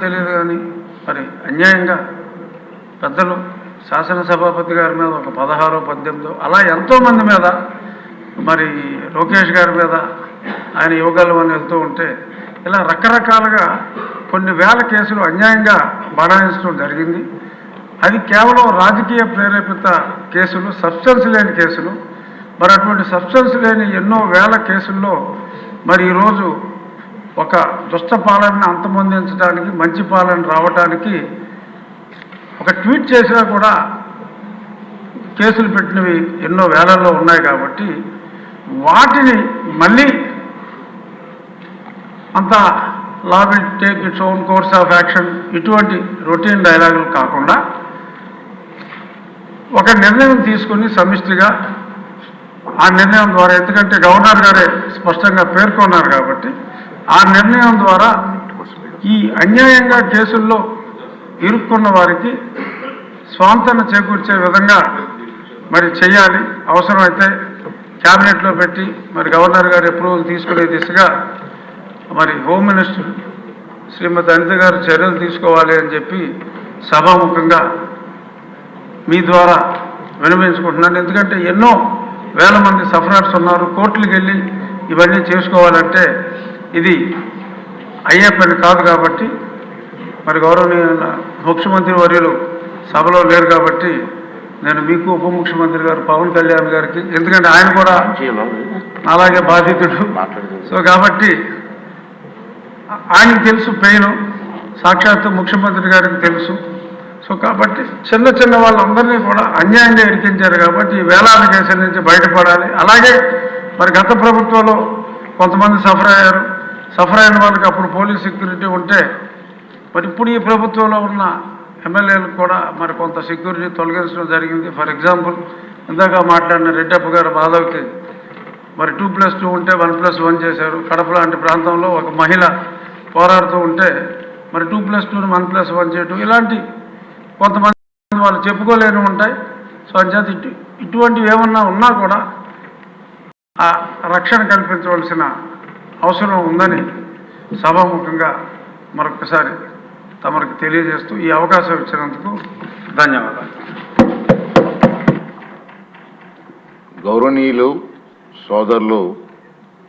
తెలియదు కానీ మరి అన్యాయంగా పెద్దలు శాసనసభాపతి గారి మీద ఒక 16 18 అలా ఎంతోమంది మీద మరి లోకేష్ గారి మీద ఆయన యువగలవని వెళ్తూ ఉంటే ఇలా రకరకాలుగా కొన్ని వేల కేసులు అన్యాయంగా బడాయించడం జరిగింది. అది కేవలం రాజకీయ ప్రేరేపిత కేసులు, సబ్స్టెన్స్ లేని కేసులు. మరి అటువంటి సబ్స్టెన్స్ లేని ఎన్నో వేల కేసుల్లో మరి ఈరోజు ఒక దుష్ట పాలనను అంతమొందించడానికి, మంచి పాలన రావడానికి ఒక ట్వీట్ చేసినా కూడా కేసులు పెట్టినవి ఎన్నో వేలల్లో ఉన్నాయి. కాబట్టి వాటిని మళ్ళీ అంత law will take its own course of action ఇటువంటి రొటీన్ డైలాగులు కాకుండా ఒక నిర్ణయం తీసుకుని సమిష్టిగా ఆ నిర్ణయం ద్వారా, ఎందుకంటే గవర్నర్ గారే స్పష్టంగా పేర్కొన్నారు కాబట్టి ఆ నిర్ణయం ద్వారా ఈ అన్యాయంగా కేసుల్లో ఇరుక్కున్న వారికి స్వాంతన చేకూర్చే విధంగా మరి చేయాలి. అవసరమైతే క్యాబినెట్లో పెట్టి మరి గవర్నర్ గారు అప్రూవల్ తీసుకునే దిశగా మరి హోమ్ మినిస్టర్ శ్రీమతి అనిత గారు చర్యలు తీసుకోవాలి అని చెప్పి సభాముఖంగా మీ ద్వారా విన్నవించుకుంటున్నాను. ఎందుకంటే ఎన్నో వేల మంది సఫరర్స్ ఉన్నారు. కోర్టులకు వెళ్ళి ఇవన్నీ చేసుకోవాలంటే ఇది అయ్యే పని కాదు. కాబట్టి మరి గౌరవనీయ ముఖ్యమంత్రి వర్యులు సభలో లేరు కాబట్టి నేను మీకు ఉప ముఖ్యమంత్రి గారు పవన్ కళ్యాణ్ గారికి, ఎందుకంటే ఆయన కూడా అలాగే బాధితుడు. సో కాబట్టి ఆయనకు తెలుసు పెయిన్, సాక్షాత్తు ముఖ్యమంత్రి గారికి తెలుసు. సో కాబట్టి చిన్న చిన్న వాళ్ళందరినీ కూడా అన్యాయంగా ఇరికించారు. కాబట్టి ఈ వేలాది కేసుల నుంచి బయటపడాలి. అలాగే మరి గత ప్రభుత్వంలో కొంతమంది సఫర్ అయ్యారు. సఫర్ అయిన వాళ్ళకి అప్పుడు పోలీస్ సెక్యూరిటీ ఉంటే మరి ఇప్పుడు ఈ ప్రభుత్వంలో ఉన్న ఎమ్మెల్యేలకు కూడా మరి కొంత సెక్యూరిటీ తొలగించడం జరిగింది. ఫర్ ఎగ్జాంపుల్ ఇందాక మాట్లాడిన రెడ్డప్ప గారు మాధవ్కి మరి 2+2 ఉంటే 1+1 చేశారు. కడప లాంటి ప్రాంతంలో ఒక మహిళ పోరాడుతూ ఉంటే మరి 2+2ని 1+1 చేయటం, ఇలాంటి కొంతమంది వాళ్ళు చెప్పుకోలేని ఉంటాయి. సో అంచేత ఇటువంటివి ఏమన్నా ఉన్నా కూడా ఆ రక్షణ కల్పించవలసిన అవసరం ఉందని సభాముఖంగా మరొకసారి తమకు తెలియజేస్తూ ఈ అవకాశం ఇచ్చినందుకు ధన్యవాదాలు. గౌరవనీయులు సోదరులు